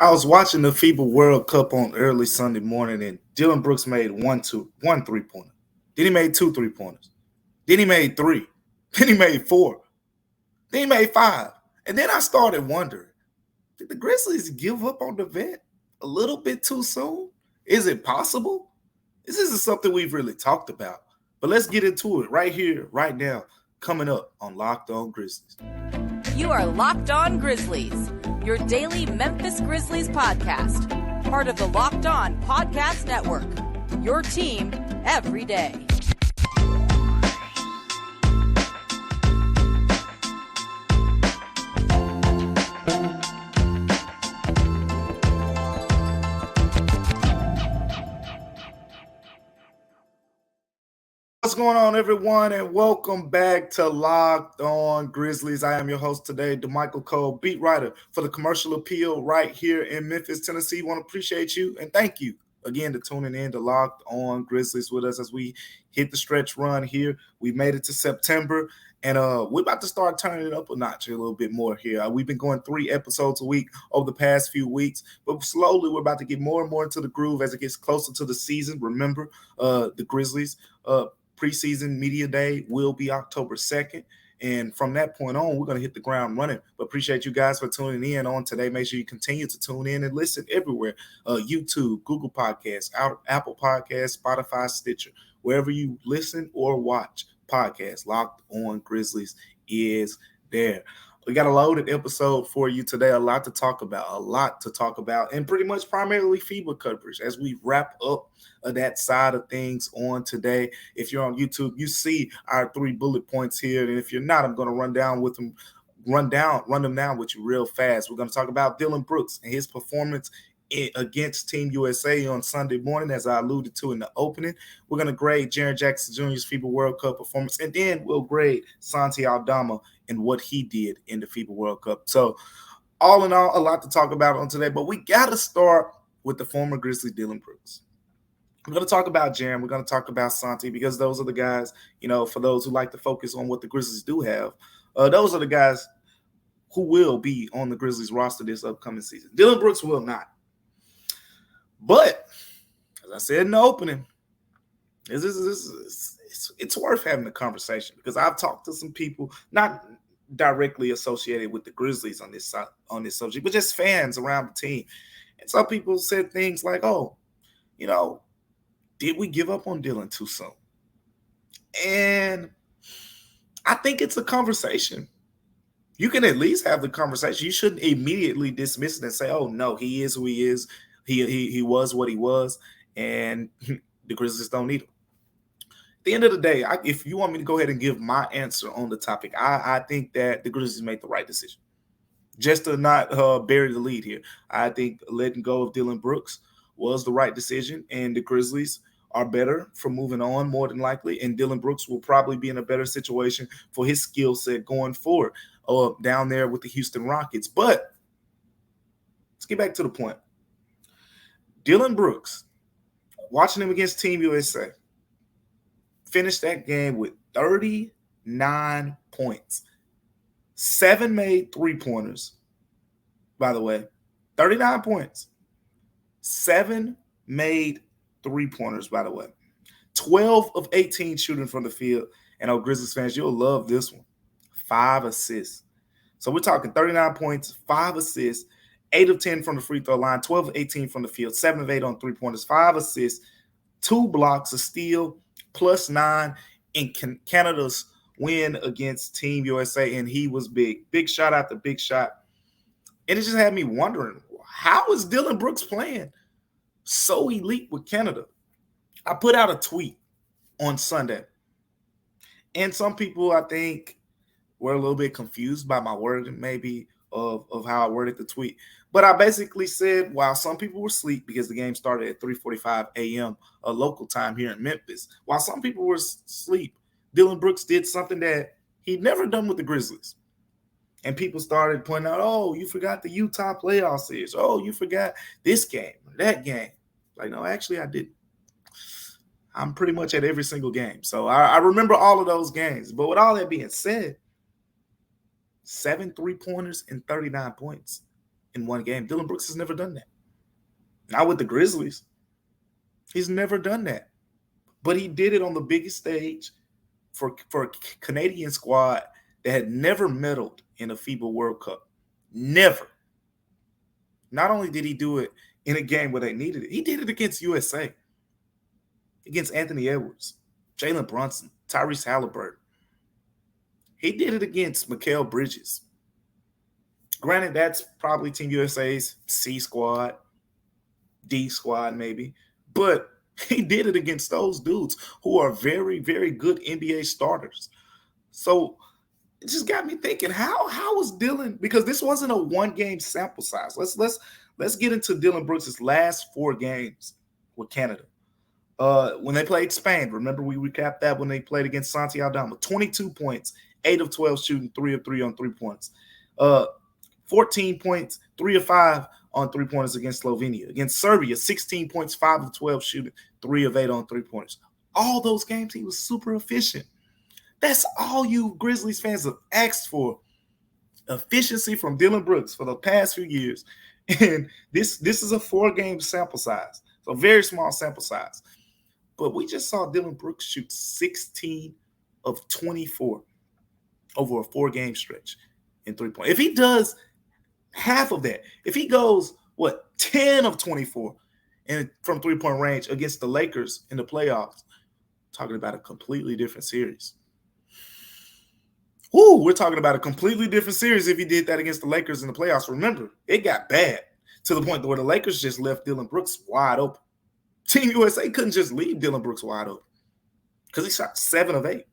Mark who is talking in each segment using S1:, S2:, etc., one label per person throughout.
S1: I was watching the FIBA World Cup on early Sunday morning, and Dillon Brooks made one 3-pointer. Then he made 2 3-pointers. Then he made 3. Then he made 4. Then he made 5. And then I started wondering, did the Grizzlies give up on the vet a little bit too soon? Is it possible? This isn't something we've really talked about. But let's get into it right here, right now, coming up on Locked On Grizzlies.
S2: You are Locked On Grizzlies, your daily Memphis Grizzlies podcast, part of the Locked On Podcast Network, your team every day.
S1: What's going on, everyone, and welcome back to Locked On Grizzlies. I am your host today, Damichael Cole, beat writer for the Commercial Appeal right here in Memphis, Tennessee. Want to appreciate you and thank you again for tuning in to Locked On Grizzlies with us as we hit the stretch run here. We made it to September, and we're about to start turning it up a notch a little bit more here. We've been going 3 episodes a week over the past few weeks, but slowly we're about to get more and more into the groove as it gets closer to the season. Remember, the Grizzlies preseason media day will be October 2nd. And from that point on, we're going to hit the ground running. But appreciate you guys for tuning in on today. Make sure you continue to tune in and listen everywhere. YouTube, Google Podcasts, Apple Podcasts, Spotify, Stitcher. Wherever you listen or watch podcasts, Locked On Grizzlies is there. We got a loaded episode for you today. A lot to talk about, and pretty much primarily FIBA coverage as we wrap up that side of things on today. If you're on YouTube, you see our 3 bullet points here, and if you're not, I'm going to run them down with you real fast. We're going to talk about Dillon Brooks and his performance against Team USA on Sunday morning, as I alluded to in the opening. We're going to grade Jaren Jackson Jr.'s FIBA World Cup performance, and then we'll grade Santi Aldama and what he did in the FIBA World Cup. So all in all, a lot to talk about on today, but we got to start with the former Grizzly Dillon Brooks. We're going to talk about Jaren. We're going to talk about Santi because those are the guys, for those who like to focus on what the Grizzlies do have, those are the guys who will be on the Grizzlies roster this upcoming season. Dillon Brooks will not. But, as I said in the opening, it's worth having a conversation because I've talked to some people, not directly associated with the Grizzlies on this subject, but just fans around the team. And some people said things like, did we give up on Dillon too soon? And I think it's a conversation. You can at least have the conversation. You shouldn't immediately dismiss it and say, oh, no, he is who he is. He was what he was, and the Grizzlies don't need him. At the end of the day, if you want me to go ahead and give my answer on the topic, I think that the Grizzlies made the right decision. Just to not bury the lead here, I think letting go of Dillon Brooks was the right decision, and the Grizzlies are better for moving on more than likely, and Dillon Brooks will probably be in a better situation for his skill set going forward down there with the Houston Rockets. But let's get back to the point. Dillon Brooks, watching him against Team USA, finished that game with 39 points. 7 made 3-pointers, by the way. 39 points. 7 made 3-pointers, by the way. 12 of 18 shooting from the field. And Grizzlies fans, you'll love this one. 5 assists. So we're talking 39 points, 5 assists. 8 of 10 from the free throw line, 12 of 18 from the field, 7 of 8 on 3-pointers, 5 assists, 2 blocks, a steal, plus 9 in Canada's win against Team USA, and he was big. Big shot after big shot. And it just had me wondering, how is Dillon Brooks playing so elite with Canada? I put out a tweet on Sunday, and some people, I think, were a little bit confused by my wording, maybe, of how I worded the tweet. But I basically said, while some people were asleep because the game started at 3:45 a.m. Local time here in Memphis, while some people were asleep, Dillon Brooks did something that he'd never done with the Grizzlies. And people started pointing out, oh, you forgot the Utah playoff series. Oh, you forgot this game or that game. Like, no, actually I didn't. I'm pretty much at every single game. So I remember all of those games. But with all that being said, 7 3-pointers and 39 points in one game. Dillon Brooks has never done that. Not with the Grizzlies. He's never done that. But he did it on the biggest stage for a Canadian squad that had never medaled in a FIBA World Cup. Never. Not only did he do it in a game where they needed it, he did it against USA, against Anthony Edwards, Jalen Brunson, Tyrese Halliburton. He did it against Mikal Bridges. Granted, that's probably Team USA's C squad, D squad maybe, but he did it against those dudes who are very, very good NBA starters. So it just got me thinking, how was Dillon? Because this wasn't a one-game sample size. Let's get into Dillon Brooks' last 4 games with Canada. When they played Spain, remember we recapped that when they played against Santi Aldama. 22 points, 8 of 12 shooting, 3 of 3 on 3-points. 14 points, 3 of 5 on 3-pointers against Slovenia. Against Serbia, 16 points, 5 of 12 shooting, 3 of 8 on 3-pointers. All those games, he was super efficient. That's all you Grizzlies fans have asked for. Efficiency from Dillon Brooks for the past few years. And this is a 4-game sample size. So very small sample size. But we just saw Dillon Brooks shoot 16 of 24 over a 4-game stretch in 3-point. If he does half of that, if he goes, 10 of 24 and from 3-point range against the Lakers in the playoffs, talking about a completely different series. We're talking about a completely different series if he did that against the Lakers in the playoffs. Remember, it got bad to the point where the Lakers just left Dillon Brooks wide open. Team USA couldn't just leave Dillon Brooks wide open because he shot 7 of 8.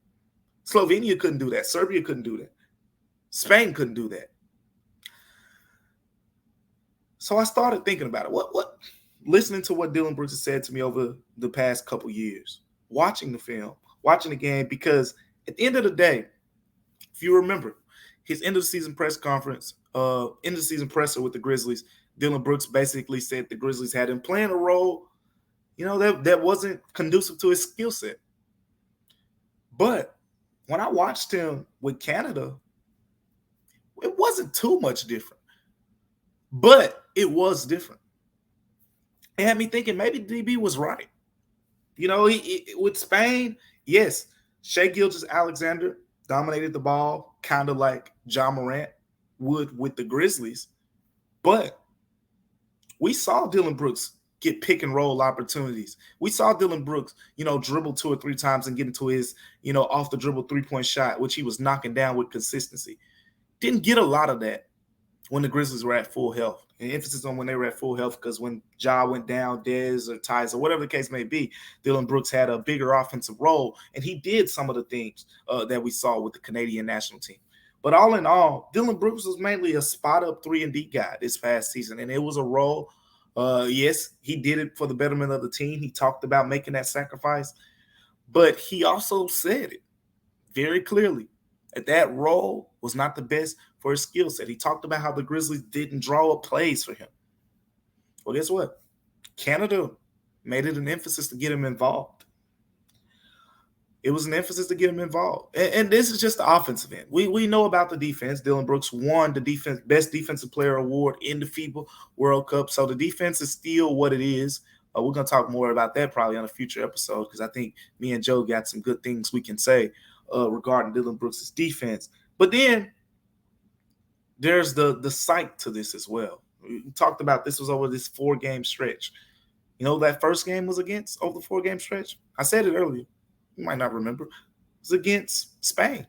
S1: Slovenia couldn't do that. Serbia couldn't do that. Spain couldn't do that. So I started thinking about it. What? Listening to what Dillon Brooks has said to me over the past couple years, watching the film, watching the game, because at the end of the day, if you remember his end of the season press conference, end of the season presser with the Grizzlies, Dillon Brooks basically said the Grizzlies had him playing a role, that wasn't conducive to his skill set. But when I watched him with Canada, it wasn't too much different. But it was different. It had me thinking maybe DB was right. With Spain, yes, Shai Gilgeous-Alexander dominated the ball, kind of like Ja Morant would with the Grizzlies. But we saw Dillon Brooks get pick and roll opportunities. We saw Dillon Brooks, dribble 2 or 3 times and get into his, off the dribble 3-point shot, which he was knocking down with consistency. Didn't get a lot of that when the Grizzlies were at full health. And emphasis on when they were at full health, because when Ja went down, Dez or Tyus or whatever the case may be, Dillon Brooks had a bigger offensive role, and he did some of the things that we saw with the Canadian national team. But all in all, Dillon Brooks was mainly a spot-up 3-and-D guy this past season, and it was a role. Yes, he did it for the betterment of the team. He talked about making that sacrifice, but he also said it very clearly that role was not the best for his skill set. He talked about how the Grizzlies didn't draw up plays for him. Well, guess what? Canada made it an emphasis to get him involved. It was an emphasis to get him involved. And this is just the offensive end. We know about the defense. Dillon Brooks won the Best Defensive Player award in the FIBA World Cup. So the defense is still what it is. We're going to talk more about that probably on a future episode, because I think me and Joe got some good things we can say regarding Dillon Brooks' defense. But then there's the psych to this as well. We talked about this was over this 4-game stretch. That first game was over the 4-game stretch. I said it earlier. You might not remember. It was against Spain.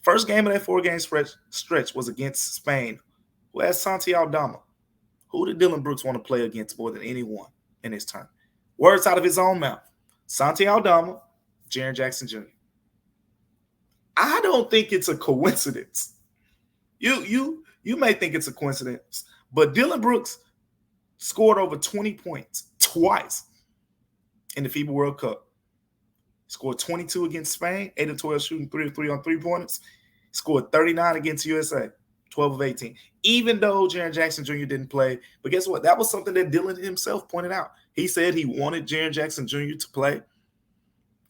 S1: First game of that 4-game stretch was against Spain, who had Santi Aldama. Who did Dillon Brooks want to play against more than anyone in his time? Words out of his own mouth. Santi Aldama, Jaren Jackson Jr. I don't think it's a coincidence. You may think it's a coincidence, but Dillon Brooks scored over 20 points twice in the FIBA World Cup. Scored 22 against Spain, 8 of 12 shooting, 3 of 3 on 3-pointers. Scored 39 against USA, 12 of 18. Even though Jaren Jackson Jr. didn't play, but guess what? That was something that Dillon himself pointed out. He said he wanted Jaren Jackson Jr. to play.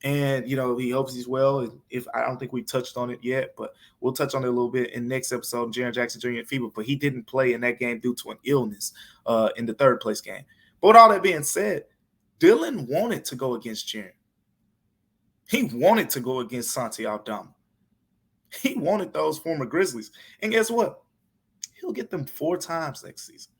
S1: And, he hopes he's well. If I don't think we touched on it yet, but we'll touch on it a little bit in next episode, Jaren Jackson Jr. and FIBA. But he didn't play in that game due to an illness in the third place game. But with all that being said, Dillon wanted to go against Jaren. He wanted to go against Santi Aldama. He wanted those former Grizzlies. And guess what? He'll get them 4 times next season.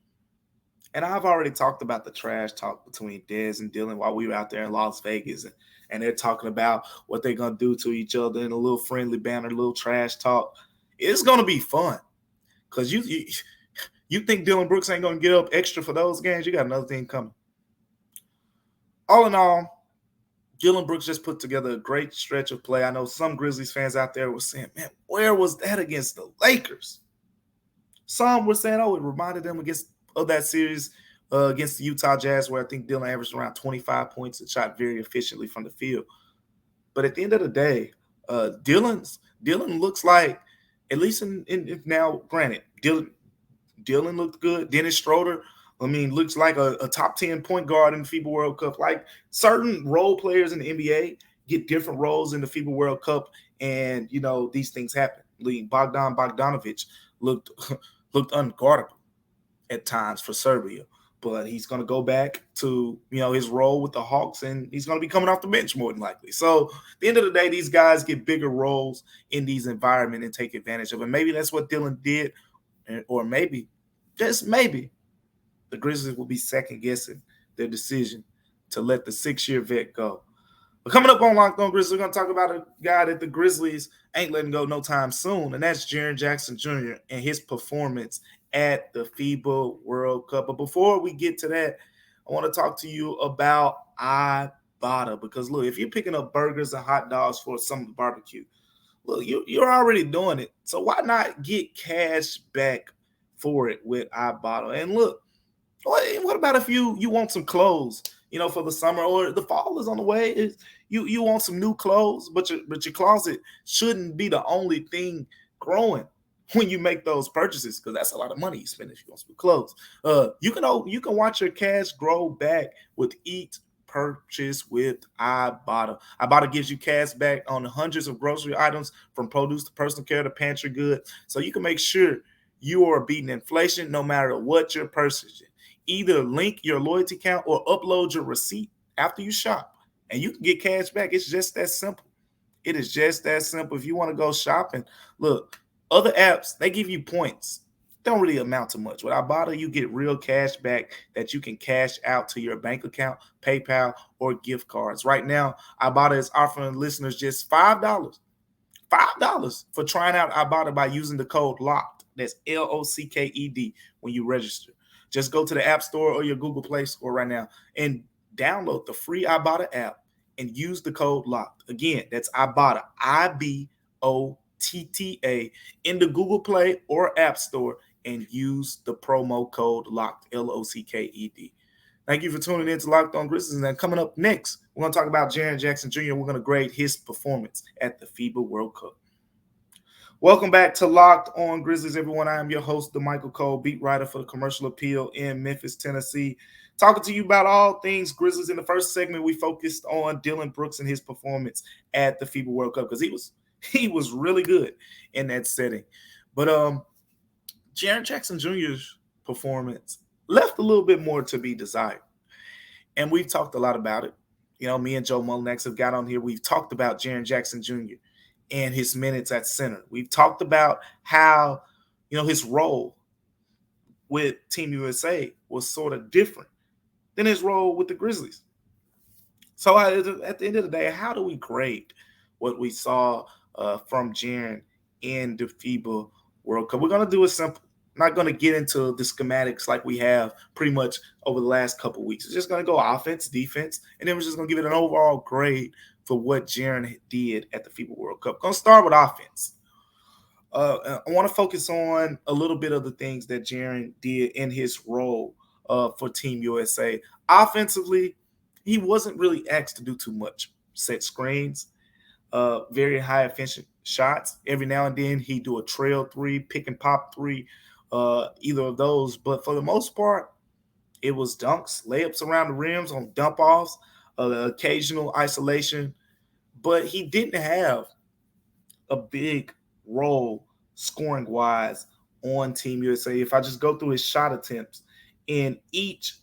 S1: And I've already talked about the trash talk between Dez and Dillon while we were out there in Las Vegas. And they're talking about what they're going to do to each other in a little friendly banter, a little trash talk. It's going to be fun. Because you think Dillon Brooks ain't going to get up extra for those games? You got another thing coming. All in all, Dillon Brooks just put together a great stretch of play. I know some Grizzlies fans out there were saying, man, where was that against the Lakers? Some were saying, it reminded them of that series against the Utah Jazz, where I think Dillon averaged around 25 points and shot very efficiently from the field. But at the end of the day, Dillon looks like, at least in now, granted, Dillon looked good. Dennis Schroeder, looks like a top 10 point guard in the FIBA World Cup. Like certain role players in the NBA get different roles in the FIBA World Cup, and, these things happen. Bogdan Bogdanovic looked unguardable at times for Serbia, but he's going to go back to, his role with the Hawks, and he's going to be coming off the bench more than likely. So at the end of the day, these guys get bigger roles in these environments and take advantage of it. Maybe that's what Dillon did, or maybe, just maybe, the Grizzlies will be second-guessing their decision to let the 6-year vet go. But coming up on Locked On Grizzlies, we're going to talk about a guy that the Grizzlies ain't letting go no time soon, and that's Jaren Jackson Jr. and his performance at the FIBA World Cup. But before we get to that, I want to talk to you about Ibotta, because, look, if you're picking up burgers and hot dogs for some barbecue, look, you're already doing it. So why not get cash back for it with Ibotta? And look, what about if you want some clothes, for the summer, or the fall is on the way? You want some new clothes, but your closet shouldn't be the only thing growing when you make those purchases, because that's a lot of money you spend if you want some clothes. You can watch your cash grow back with each purchase with Ibotta. Ibotta gives you cash back on hundreds of grocery items, from produce to personal care to pantry goods, so you can make sure you are beating inflation no matter what you're purchasing. Either link your loyalty account or upload your receipt after you shop, and you can get cash back. It's just that simple. It is just that simple. If you want to go shopping, look, other apps, they give you points. Don't really amount to much. With Ibotta, you get real cash back that you can cash out to your bank account, PayPal, or gift cards. Right now, Ibotta is offering listeners just $5 for trying out Ibotta by using the code LOCKED. That's LOCKED when you register. Just go to the App Store or your Google Play Store right now and download the free Ibotta app and use the code LOCKED. Again, that's Ibotta, IBOTTA, in the Google Play or App Store, and use the promo code LOCKED, LOCKED. Thank you for tuning in to Locked On Grizzlies. And then coming up next, we're going to talk about Jaren Jackson Jr. We're going to grade his performance at the FIBA World Cup. Welcome back to Locked On Grizzlies, everyone. I am your host, Damichael Cole, beat writer for the Commercial Appeal in Memphis, Tennessee, talking to you about all things Grizzlies. In the first segment, we focused on Dillon Brooks and his performance at the FIBA World Cup, because he was really good in that setting. But Jaren Jackson Jr.'s performance left a little bit more to be desired, and we've talked a lot about it. Me and Joe Mullinax have got on here. We've talked about Jaren Jackson Jr. and his minutes at center. We've talked about how, his role with Team USA was sort of different than his role with the Grizzlies. So at the end of the day, how do we grade what we saw from Jaren in the FIBA World Cup? We're going to do it simple. I'm not going to get into the schematics like we have pretty much over the last couple of weeks. It's just going to go offense, defense, and then we're just going to give it an overall grade for what Jaren did at the FIBA World Cup. Going to start with offense. I want to focus on a little bit of the things that Jaren did in his role for Team USA. Offensively, he wasn't really asked to do too much. Set screens, very high efficient shots. Every now and then he'd do a trail three, pick and pop three, either of those. But for the most part, it was dunks, layups around the rims on dump offs, occasional isolation. but he didn't have a big role scoring-wise on Team USA. If I just go through his shot attempts in each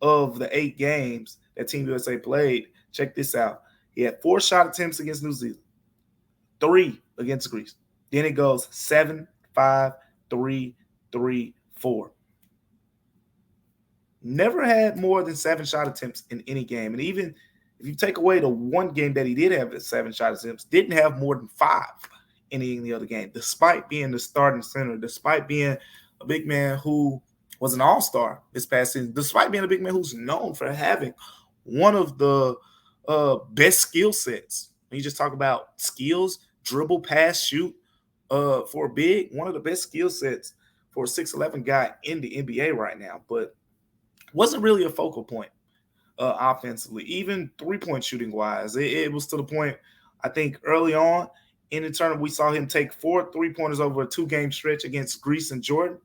S1: of the 8 games that Team USA played, check this out. He had 4 shot attempts against New Zealand, 3 against Greece. Then it goes 7, 5, 3, 3, 4. Never had more than 7 shot attempts in any game. And even if you take away the one game that he did have at 7 shot attempts, didn't have more than 5 in any other game, despite being the starting center, despite being a big man who was an all-star this past season, despite being a big man who's known for having one of the best skill sets. When you just talk about skills, dribble, pass, shoot, for a big, one of the best skill sets for a 6'11" guy in the NBA right now, but wasn't really a focal point offensively. Even three-point shooting-wise, it was to the point, I think, early on in the tournament, we saw him take 4 3-pointers over a 2-game stretch against Greece and Jordan.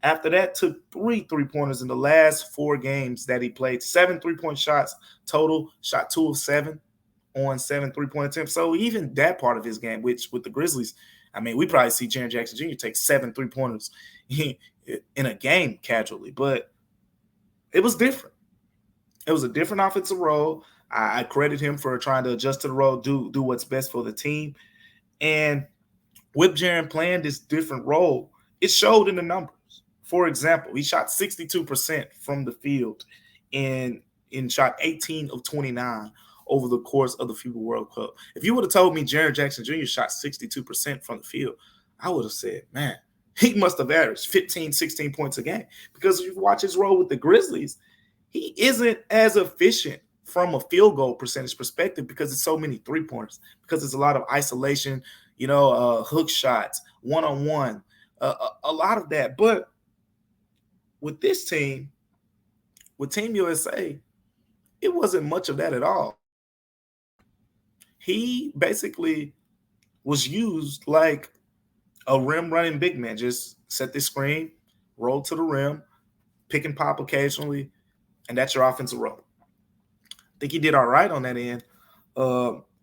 S1: After that, took 3 3-pointers in the last 4 games that he played. 7 3-point shots total, shot 2 of 7 on 7 3-point attempts. So even that part of his game, which with the Grizzlies, I mean, we probably see Jaren Jackson Jr. take 7 3-pointers in a game casually, but it was different. It was a different offensive role. I credit him for trying to adjust to the role, do what's best for the team. And with Jaren playing this different role, it showed in the numbers. For example, he shot 62% from the field and shot 18 of 29 over the course of the FIBA World Cup. If you would have told me Jaren Jackson Jr. shot 62% from the field, I would have said, man, he must have averaged 15, 16 points a game. Because if you watch his role with the Grizzlies, he isn't as efficient from a field goal percentage perspective because it's so many three-pointers, because it's a lot of isolation, hook shots, one-on-one, a lot of that. But with this team, with Team USA, it wasn't much of that at all. He basically was used like a rim-running big man, just set the screen, roll to the rim, pick and pop occasionally, and that's your offensive role. I think he did all right on that end.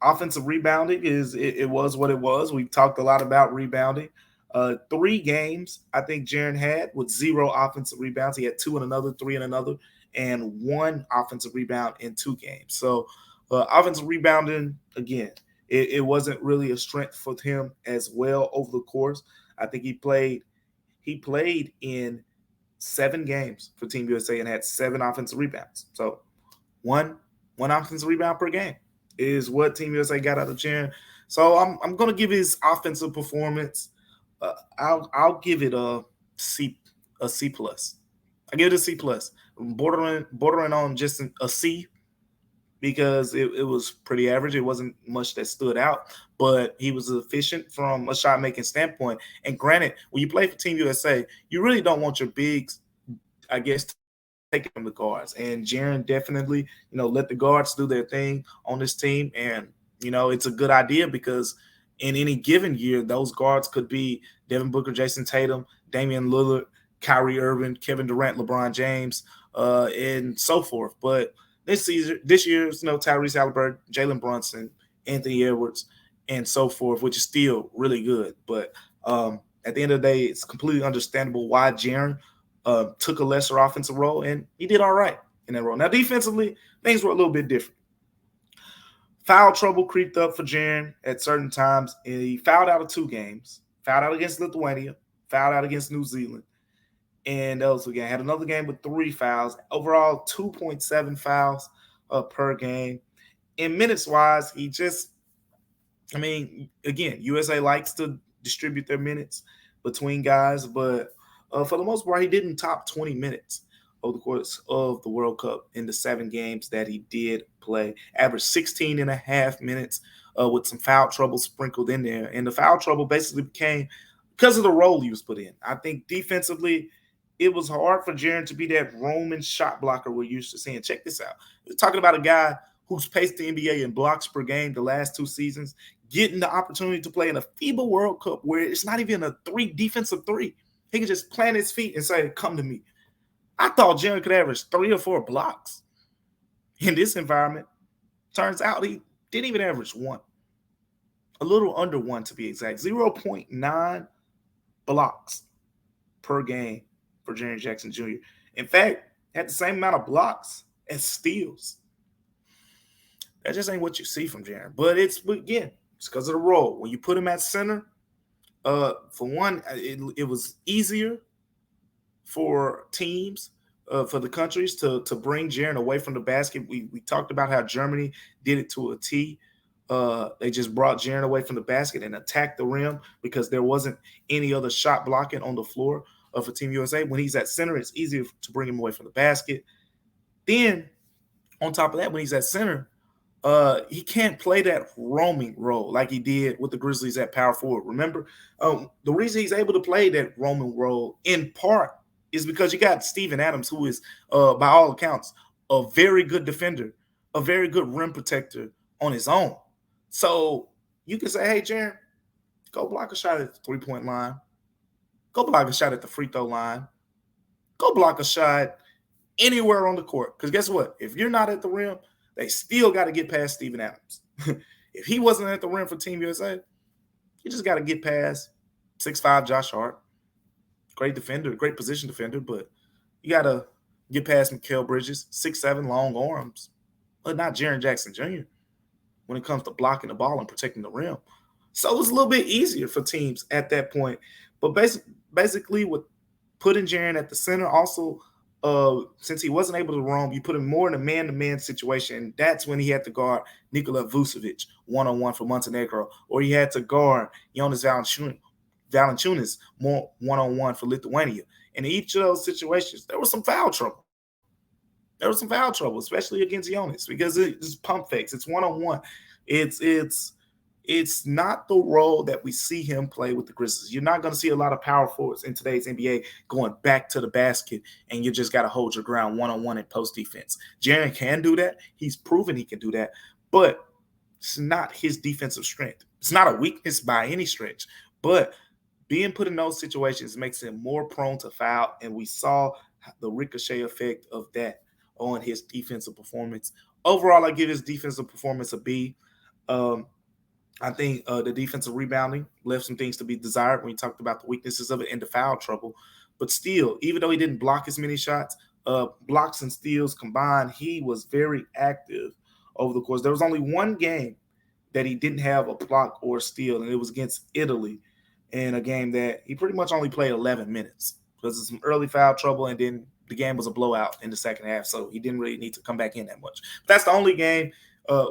S1: Offensive rebounding it was what it was. We talked a lot about rebounding. 3 games I think Jaren had with 0 offensive rebounds. He had 2 in another, 3 in another, and 1 offensive rebound in 2 games. So offensive rebounding, again, it wasn't really a strength for him as well over the course. I think he played in 7 games for Team USA and had 7 offensive rebounds. So one offensive rebound per game is what Team USA got out of Jaren. So I'm going to give his offensive performance. I'll give it a C plus. I give it a C plus, bordering on just a C, because it was pretty average. It wasn't much that stood out, but he was efficient from a shot making standpoint. And granted, when you play for Team USA, you really don't want your bigs, I guess, taking the guards. And Jaren definitely, let the guards do their thing on this team. And, it's a good idea because in any given year, those guards could be Devin Booker, Jason Tatum, Damian Lillard, Kyrie Irving, Kevin Durant, LeBron James, and so forth. But this year, Tyrese Halliburton, Jalen Brunson, Anthony Edwards, and so forth, which is still really good. But at the end of the day, it's completely understandable why Jaren took a lesser offensive role, and he did all right in that role. Now, defensively, things were a little bit different. Foul trouble creeped up for Jaren at certain times, and he fouled out of 2 games. Fouled out against Lithuania, fouled out against New Zealand, and also had another game with 3 fouls. Overall, 2.7 fouls per game. In minutes-wise, again, USA likes to distribute their minutes between guys, but for the most part, he didn't top 20 minutes over the course of the World Cup in the 7 games that he did play. Averaged 16 and a half minutes with some foul trouble sprinkled in there. And the foul trouble basically became because of the role he was put in. I think defensively, it was hard for Jaren to be that Roman shot blocker we're used to seeing. Check this out. We're talking about a guy who's paced the NBA in blocks per game the last 2 seasons, getting the opportunity to play in a FIBA World Cup where it's not even a defensive 3. He can just plant his feet and say, come to me. I thought Jaren could average 3 or 4 blocks in this environment. Turns out he didn't even average 1. a little under 1 to be exact, 0.9 blocks per game for Jaren Jackson Jr. In fact, had the same amount of blocks as steals. That just ain't what you see from Jaren. But it's because of the role. When you put him at center, for one, it was easier for teams, for the countries to bring Jaren away from the basket. We talked about how Germany did it to a T. They just brought Jaren away from the basket and attacked the rim because there wasn't any other shot blocking on the floor for Team USA. When he's at center, it's easier to bring him away from the basket. Then, on top of that, when he's at center, he can't play that roaming role like he did with the Grizzlies at power forward. Remember, the reason he's able to play that roaming role in part is because you got Steven Adams, who is, by all accounts, a very good defender, a very good rim protector on his own. So you can say, hey, Jaren, go block a shot at the three-point line. Go block a shot at the free throw line. Go block a shot anywhere on the court. Because guess what? If you're not at the rim, they still got to get past Steven Adams. If he wasn't at the rim for Team USA, you just got to get past 6'5" Josh Hart. Great defender, great position defender, but you got to get past Mikal Bridges, 6'7", long arms, but not Jaren Jackson Jr. when it comes to blocking the ball and protecting the rim. So it was a little bit easier for teams at that point. But basically with putting Jaren at the center, also since he wasn't able to roam, you put him more in a man-to-man situation. And that's when he had to guard Nikola Vucevic one-on-one for Montenegro, or he had to guard Jonas Valanciunas more one-on-one for Lithuania. And in each of those situations, there was some foul trouble. Especially against Jonas, because it's pump fakes. It's one-on-one. It's not the role that we see him play with the Grizzlies. You're not going to see a lot of power forwards in today's NBA going back to the basket, and you just got to hold your ground one-on-one in post defense. Jaren can do that. He's proven he can do that, but it's not his defensive strength. It's not a weakness by any stretch, but being put in those situations makes him more prone to foul, and we saw the ricochet effect of that on his defensive performance. Overall, I give his defensive performance a B. I think the defensive rebounding left some things to be desired when we talked about the weaknesses of it and the foul trouble. But still, even though he didn't block as many shots, blocks and steals combined, he was very active over the course. There was only one game that he didn't have a block or steal, and it was against Italy in a game that he pretty much only played 11 minutes because of some early foul trouble, and then the game was a blowout in the second half, so he didn't really need to come back in that much. But that's the only game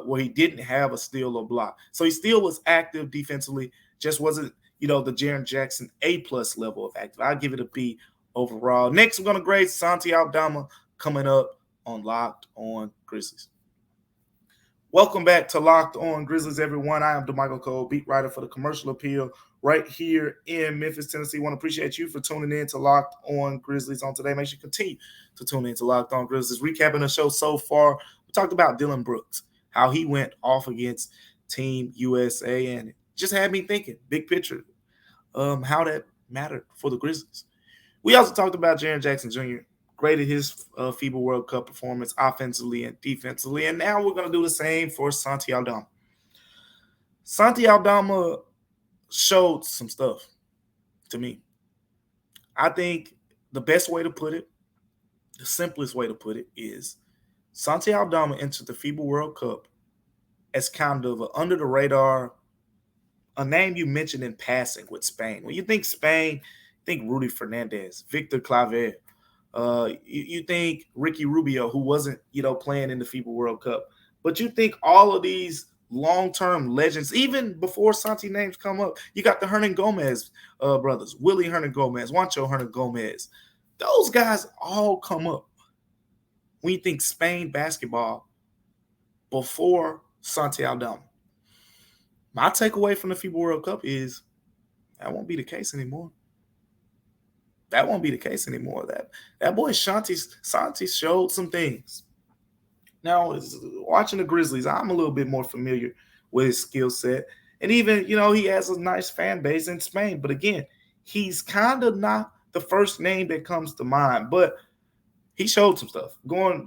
S1: where he didn't have a steal or block. So he still was active defensively, just wasn't, the Jaren Jackson A-plus level of active. I'll give it a B overall. Next, we're going to grade Santi Aldama coming up on Locked On Grizzlies. Welcome back to Locked On Grizzlies, everyone. I am Damichael Cole, beat writer for the Commercial Appeal right here in Memphis, Tennessee. I want to appreciate you for tuning in to Locked On Grizzlies on today. Make sure you continue to tune in to Locked On Grizzlies. Recapping the show so far, we talked about Dillon Brooks, how he went off against Team USA, and it just had me thinking, big picture, how that mattered for the Grizzlies. We also talked about Jaren Jackson Jr., graded his FIBA World Cup performance offensively and defensively, and now we're going to do the same for Santi Aldama. Santi Aldama showed some stuff to me. I think the best way to put it, the simplest way to put it is Santi Aldama entered the FIBA World Cup as kind of under-the-radar, a name you mentioned in passing with Spain. When you think Spain, think Rudy Fernandez, Victor Claver. You think Ricky Rubio, who wasn't, playing in the FIBA World Cup. But you think all of these long-term legends, even before Santi names come up, you got the Hernan Gomez brothers, Willie Hernan Gomez, Juancho Hernan Gomez. Those guys all come up when you think Spain basketball before Santi Aldama. My takeaway from the FIBA World Cup is that won't be the case anymore. That won't be the case anymore. That boy Santi showed some things. Now, watching the Grizzlies, I'm a little bit more familiar with his skill set. And even, he has a nice fan base in Spain. But again, he's kind of not the first name that comes to mind. But he showed some stuff.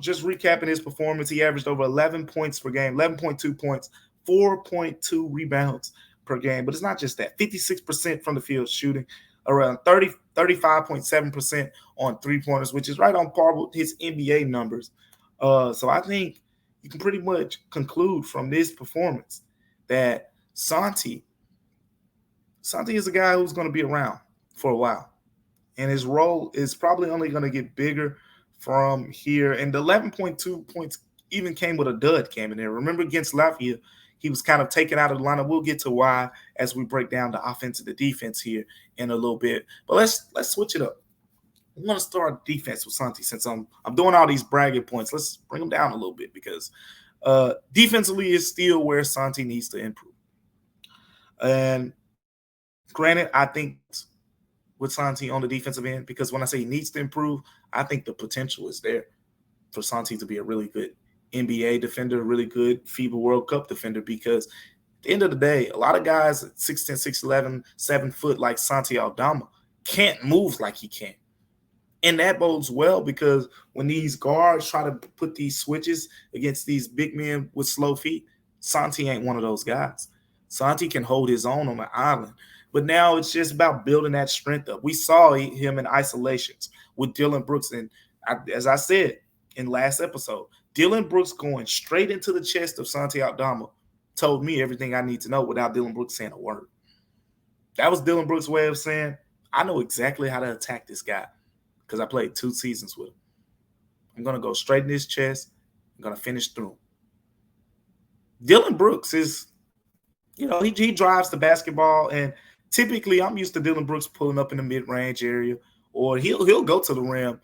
S1: Just recapping his performance, he averaged over 11 points per game, 11.2 points, 4.2 rebounds per game. But it's not just that. 56% from the field shooting, around 35.7% on three-pointers, which is right on par with his NBA numbers. So I think you can pretty much conclude from this performance that Santi is a guy who's going to be around for a while. And his role is probably only going to get bigger from here. And the 11.2 points even came with a dud came in there. Remember against Latvia, he was kind of taken out of the lineup. We'll get to why as we break down the offense and the defense here in a little bit. But let's switch it up. I'm going to start defense with Santi since I'm doing all these bragging points. Let's bring them down a little bit because defensively is still where Santi needs to improve. And granted, I think with Santi on the defensive end, because when I say he needs to improve, I think the potential is there for Santi to be a really good NBA defender, a really good FIBA World Cup defender, because at the end of the day, a lot of guys at 6'10", 6'11", 7 foot like Santi Aldama can't move like he can. And that bodes well because when these guards try to put these switches against these big men with slow feet, Santi ain't one of those guys. Santi can hold his own on the island. But now it's just about building that strength up. We saw him in isolations with Dillon Brooks. And as I said in last episode, Dillon Brooks going straight into the chest of Santi Aldama told me everything I need to know without Dillon Brooks saying a word. That was Dillon Brooks' way of saying, I know exactly how to attack this guy because I played 2 seasons with him. I'm going to go straight in his chest. I'm going to finish through him. Dillon Brooks is, he drives the basketball, and typically, I'm used to Dillon Brooks pulling up in the mid-range area, or he'll go to the rim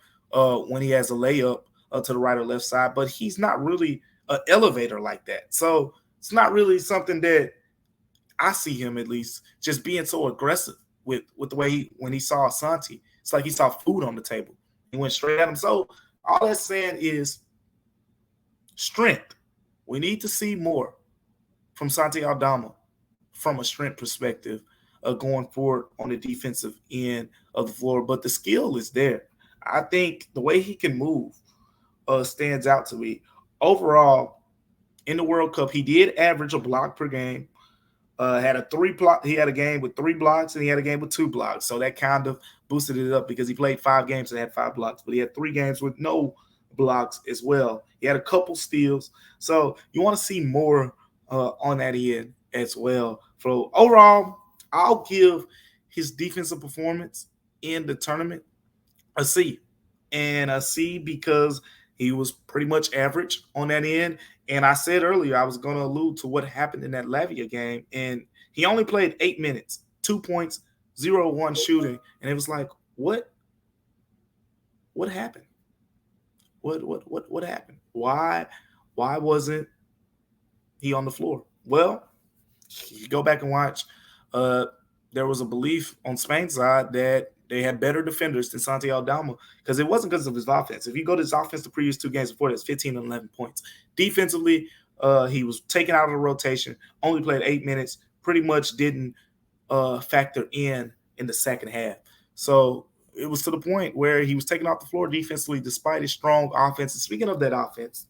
S1: when he has a layup to the right or left side, but he's not really an elevator like that. So it's not really something that I see him, at least, just being so aggressive with the way when he saw Santi. It's like he saw food on the table. He went straight at him. So all that's saying is strength. We need to see more from Santi Aldama from a strength perspective going forward on the defensive end of the floor. But the skill is there. I think the way he can move stands out to me. Overall, in the World Cup, he did average a block per game. He had a game with 3 blocks, and he had a game with 2 blocks. So that kind of boosted it up because he played 5 games and had 5 blocks. But he had 3 games with no blocks as well. He had a couple steals. So you want to see more on that end as well. So overall, I'll give his defensive performance in the tournament a C. And a C because he was pretty much average on that end. And I said earlier I was going to allude to what happened in that Latvia game. And he only played 8 minutes, 2 points, 0-1 shooting. And it was like, what happened? What happened? Why wasn't he on the floor? Well, you go back and watch. There was a belief on Spain's side that they had better defenders than Santi Aldama because it wasn't because of his offense. If you go to his offense the previous 2 games before, that's 15 and 11 points. Defensively, he was taken out of the rotation, only played 8 minutes, pretty much didn't factor in the second half. So it was to the point where he was taken off the floor defensively despite his strong offense. And speaking of that offense,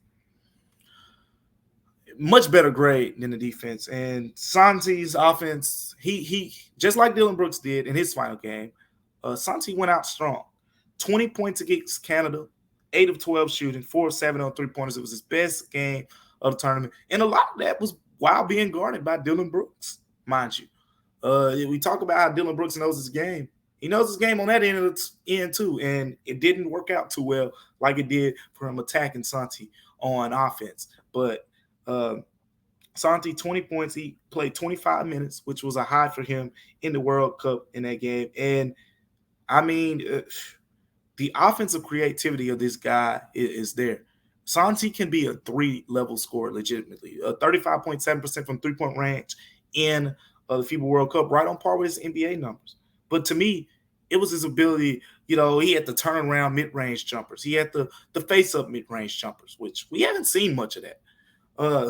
S1: much better grade than the defense. And Santi's offense, he just like Dillon Brooks did in his final game, Santi went out strong. 20 points against Canada, 8 of 12 shooting, 4 of 7 on 3-pointers. It was his best game of the tournament. And a lot of that was while being guarded by Dillon Brooks, mind you. We talk about how Dillon Brooks knows his game. He knows his game on that end too, and it didn't work out too well like it did for him attacking Santi on offense. But Santi, 20 points. He played 25 minutes, which was a high for him in the World Cup in that game. And, I mean, the offensive creativity of this guy is there. Santi can be a 3-level scorer legitimately. 35.7% from 3-point range in the FIBA World Cup, right on par with his NBA numbers. But to me, it was his ability, he had the turnaround mid-range jumpers. He had the face-up mid-range jumpers, which we haven't seen much of that.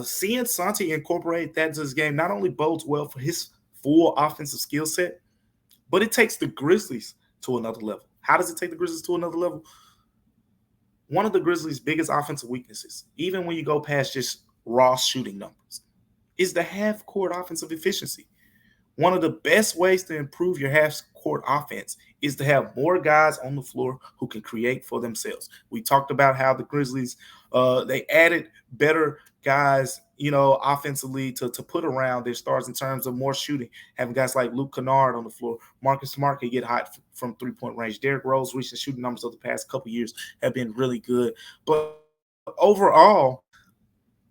S1: Seeing Santi incorporate that into his game not only bodes well for his full offensive skill set, but it takes the Grizzlies to another level. How does it take the Grizzlies to another level? One of the Grizzlies' biggest offensive weaknesses, even when you go past just raw shooting numbers, is the half-court offensive efficiency. One of the best ways to improve your half-court offense is to have more guys on the floor who can create for themselves. We talked about how the Grizzlies, they added better guys, offensively to put around their stars in terms of more shooting, having guys like Luke Kennard on the floor. Marcus Smart can get hot from three-point range. Derrick Rose recent shooting numbers of the past couple years have been really good. But overall,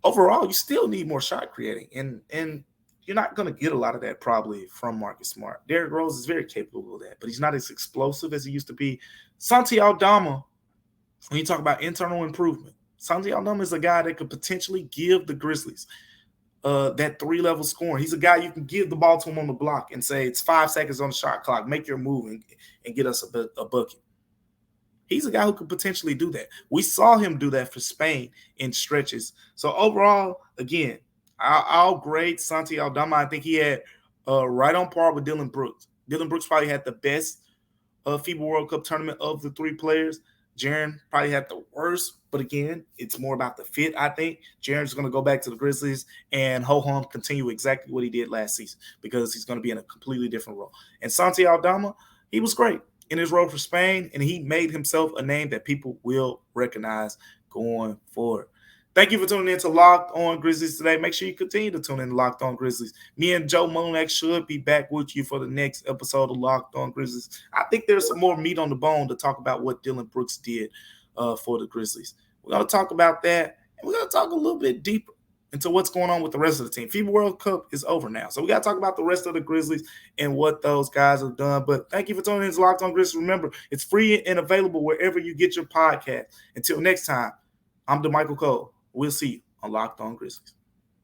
S1: you still need more shot creating. And you're not going to get a lot of that probably from Marcus Smart. Derrick Rose is very capable of that, but he's not as explosive as he used to be. Santi Aldama, when you talk about internal improvement, Santi Aldama is a guy that could potentially give the Grizzlies that three-level scoring. He's a guy you can give the ball to him on the block and say it's 5 seconds on the shot clock, make your move and get us a bucket. He's a guy who could potentially do that. We saw him do that for Spain in stretches. So overall, again, I'll grade Santi Aldama. I think he had right on par with Dillon Brooks. Dillon Brooks probably had the best FIBA World Cup tournament of the three players. Jaren probably had the worst, but again, it's more about the fit, I think. Jaren's going to go back to the Grizzlies and ho-hum continue exactly what he did last season because he's going to be in a completely different role. And Santi Aldama, he was great in his role for Spain, and he made himself a name that people will recognize going forward. Thank you for tuning in to Locked On Grizzlies today. Make sure you continue to tune in to Locked On Grizzlies. Me and Joe Monac should be back with you for the next episode of Locked On Grizzlies. I think there's some more meat on the bone to talk about what Dillon Brooks did for the Grizzlies. We're going to talk about that, and we're going to talk a little bit deeper into what's going on with the rest of the team. FIBA World Cup is over now, so we got to talk about the rest of the Grizzlies and what those guys have done. But thank you for tuning in to Locked On Grizzlies. Remember, it's free and available wherever you get your podcast. Until next time, I'm Damichael Cole. We'll see you on Locked On Grizzlies.